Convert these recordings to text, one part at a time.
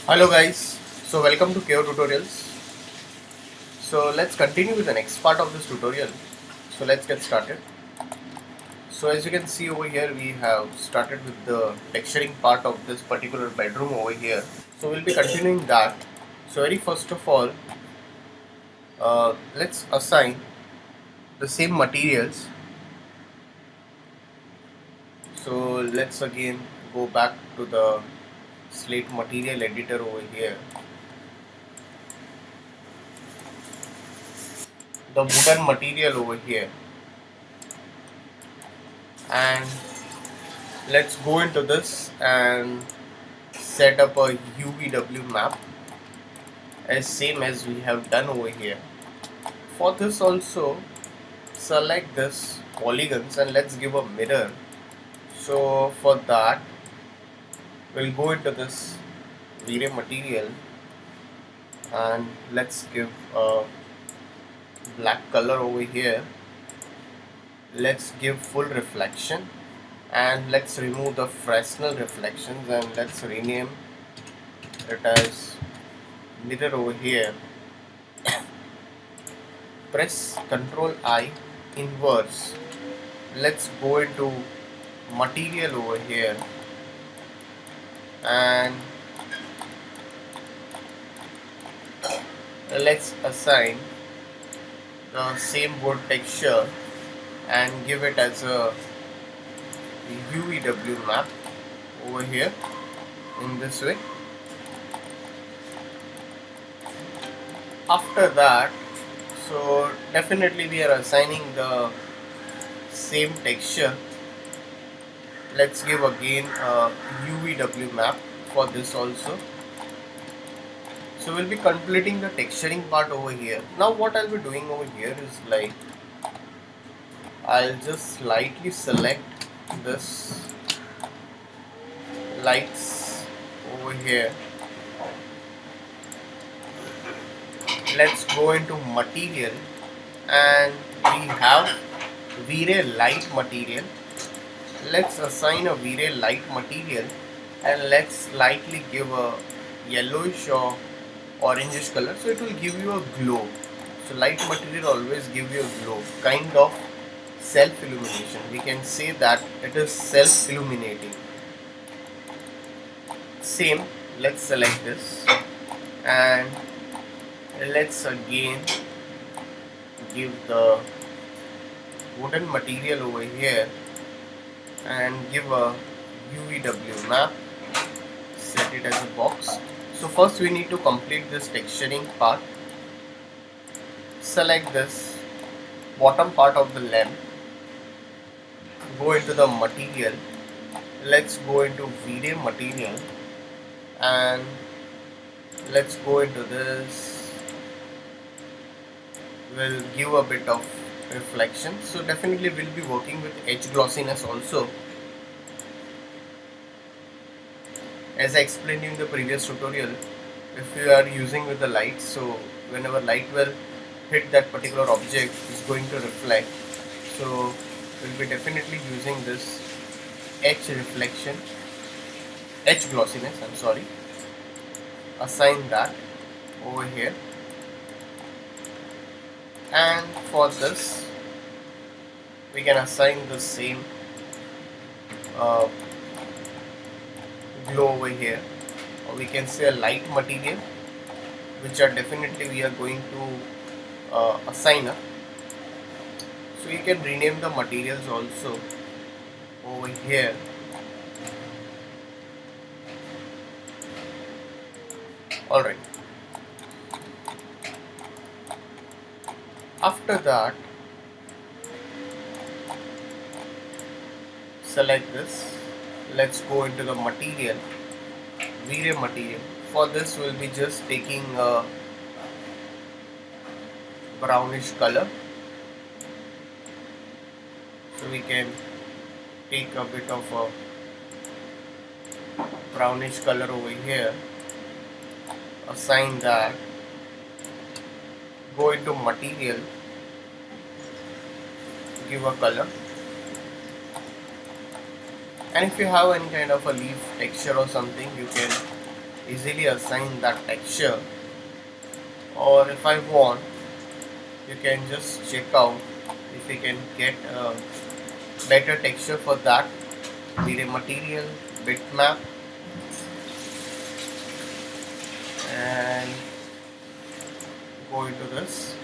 Hello guys, so welcome to KO Tutorials. So let's continue with the next part of this tutorial. So let's get started. So as you can see over here, we have started with the texturing part of this particular bedroom over here. So we'll be continuing that. So very first of all, let's assign the same materials. So let's again go back to the slate material editor over here. The wooden material over here, and let's go into this and set up a UVW map as same as we have done over here. For this also, select this polygons and let's give a mirror. So for that, we'll go into this V-Ray material and let's give a black color over here. Let's give full reflection and let's remove the Fresnel reflections and let's rename it as mirror over here. Press Ctrl I, inverse. Let's go into material over here and let's assign the same wood texture and give it as a UVW map over here in this way. After that, so definitely we are assigning the same texture. Let's give again a UVW map for this also. So we'll be completing the texturing part over here. Now what I'll be doing over here is like I'll just slightly select this lights over here. Let's go into material and we have V-Ray light material. Let's assign a V-Ray light material and let's slightly give a yellowish or orangish color, so it will give you a glow. So light material always give you a glow, kind of self illumination. We can say that it is self illuminating. Same, let's select this and let's again give the wooden material over here and give a UVW map, set it as a box. So first we need to complete this texturing part. Select this bottom part of the lamp, go into the material, let's go into V-Ray material and let's go into this. We'll give a bit of reflection. So definitely we'll be working with edge glossiness also, as I explained in the previous tutorial. If you are using with the light, so whenever light will hit that particular object, is going to reflect. So we'll be definitely using this edge reflection, edge glossiness, I'm sorry. Assign that over here, and for this we can assign the same glow over here, or we can say a light material, which are definitely we are going to assign up. So you can rename the materials also over here. Alright, after that select this, let's go into the material, V-Ray material. For this we'll be just taking a brownish color, so we can take a bit of a brownish color over here, assign that, go into material, give a color, and if you have any kind of a leaf texture or something, you can easily assign that texture, or if I want, you can just check out if you can get a better texture for that. V-Ray material, bitmap, and go into this.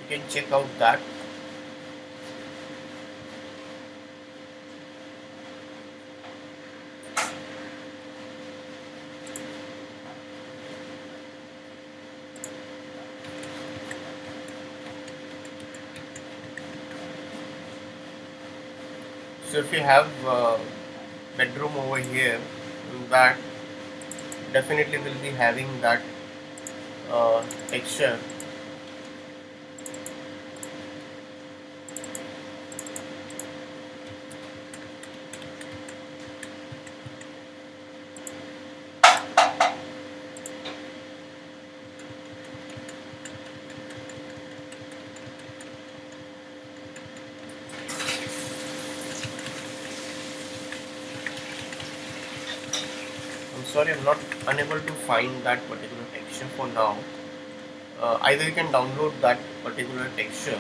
You can check out that. So if you have a bedroom over here, that definitely will be having that texture. I'm sorry, I'm not unable to find that particular texture for now. Either you can download that particular texture.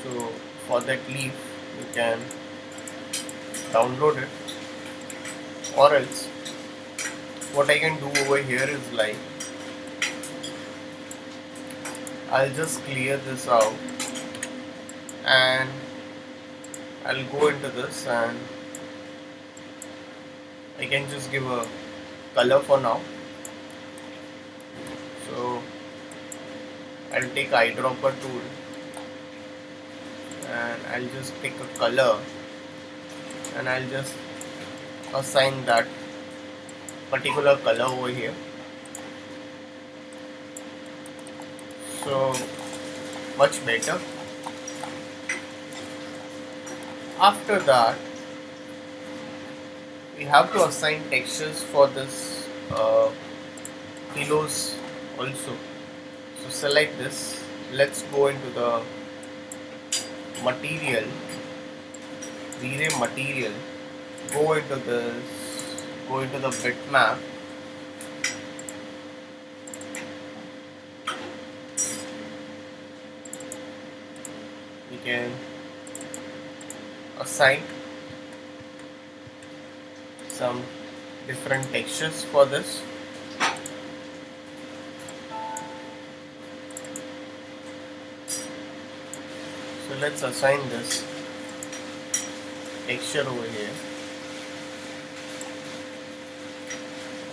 So for that leaf, you can download it, or else what I can do over here is like I'll just clear this out and I'll go into this and I can just give a color for now. So I'll take eyedropper tool and I'll just pick a color and I'll just assign that particular color over here. So much better. After that, we have to assign textures for this pillows also. So select this. Let's go into the material, V-Ray material. Go into this. Go into the bitmap. We can assign some different textures for this. So let's assign this texture over here.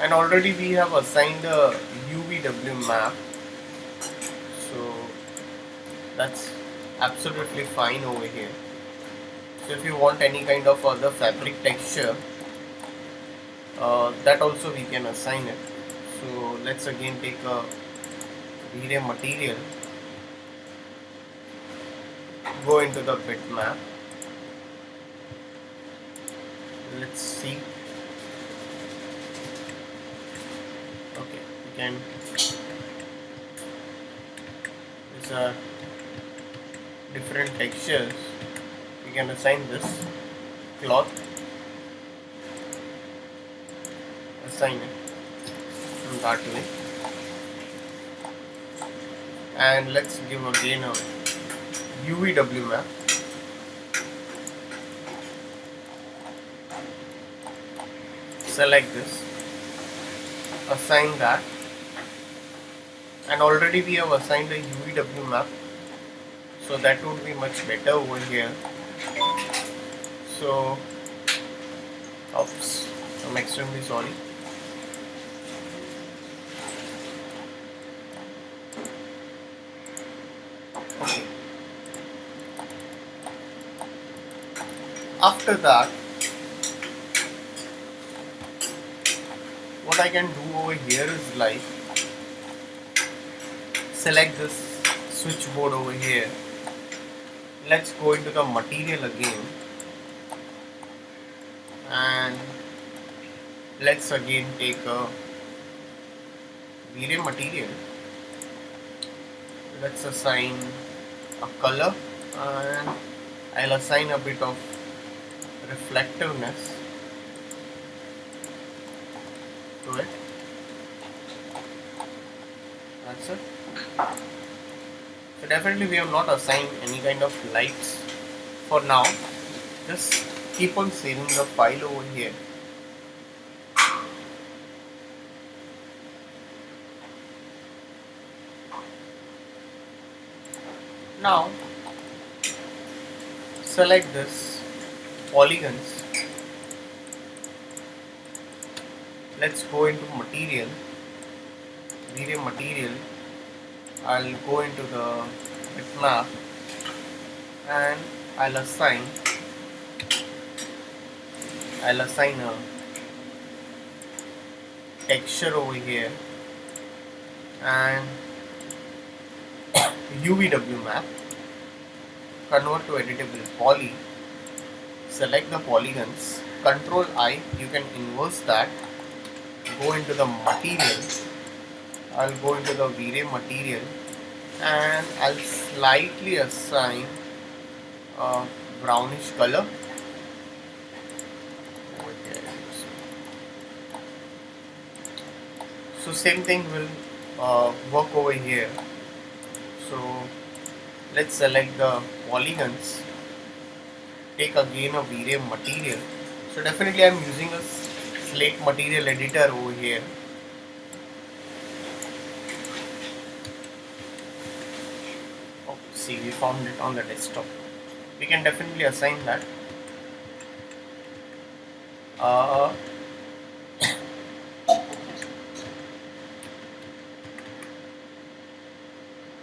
And already we have assigned a UVW map. So that's absolutely fine over here. So if you want any kind of other fabric texture, that also we can assign it. So let's again take a V-Ray material, go into the bitmap. Let's see. Okay, we can. These are different textures. We can assign this cloth. Assign it from that way. And let's give again a UVW map. Select this, assign that, and already we have assigned a UVW map, so that would be much better over here. So, oops, I'm extremely sorry. Okay. After that, what I can do over here is like select this switchboard over here. Let's go into the material again and let's again take a V-Ray material, let's assign a color, and I'll assign a bit of reflectiveness to it. That's it. So definitely we have not assigned any kind of lights for now. Just keep on saving the file over here. Now select this polygons. Let's go into material, V-Ray material. I'll go into the bitmap and I'll assign a texture over here and UVW map, convert to editable poly, select the polygons, Control I, you can inverse that, go into the material, I'll go into the V-Ray material and I'll slightly assign a brownish color over here. So same thing will work over here. So let's select the polygons, take again a V-Ray material. So definitely I'm using a slate material editor over here. Oh, see, we found it on the desktop. We can definitely assign that.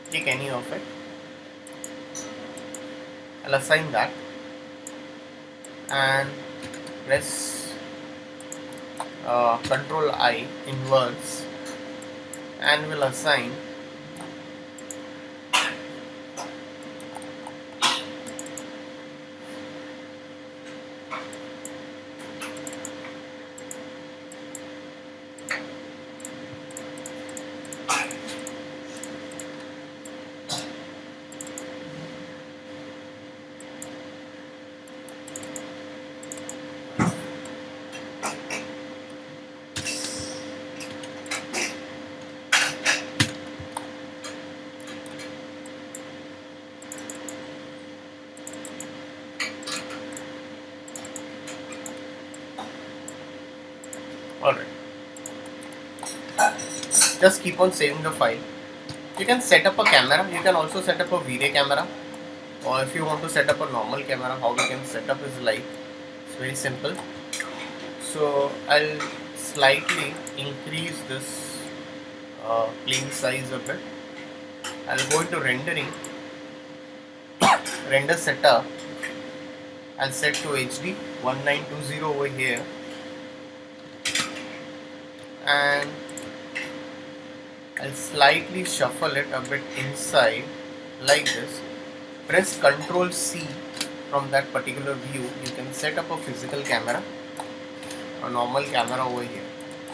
Take any of it. I'll assign that and press Control I, inverse, and will assign alright. Just keep on saving the file. You can set up a camera, you can also set up a V-Ray camera, or if you want to set up a normal camera, how we can set up is like, it's very simple. So I'll slightly increase this plane size a bit. I'll go into rendering, render setup, I'll set to HD 1920 over here, and I'll slightly shuffle it a bit inside like this. Press Ctrl C from that particular view. You can set up a physical camera, a normal camera over here.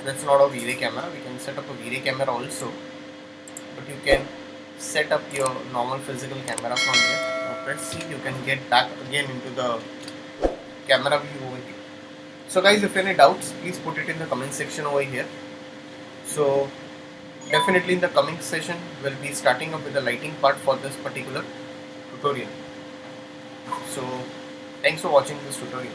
That's not a V-Ray camera. We can set up a V-Ray camera also, but you can set up your normal physical camera from here. Now press C. You can get back again into the camera view over here. So guys, if any doubts, please put it in the comment section over here. So definitely in the coming session we'll be starting up with the lighting part for this particular tutorial. So thanks for watching this tutorial.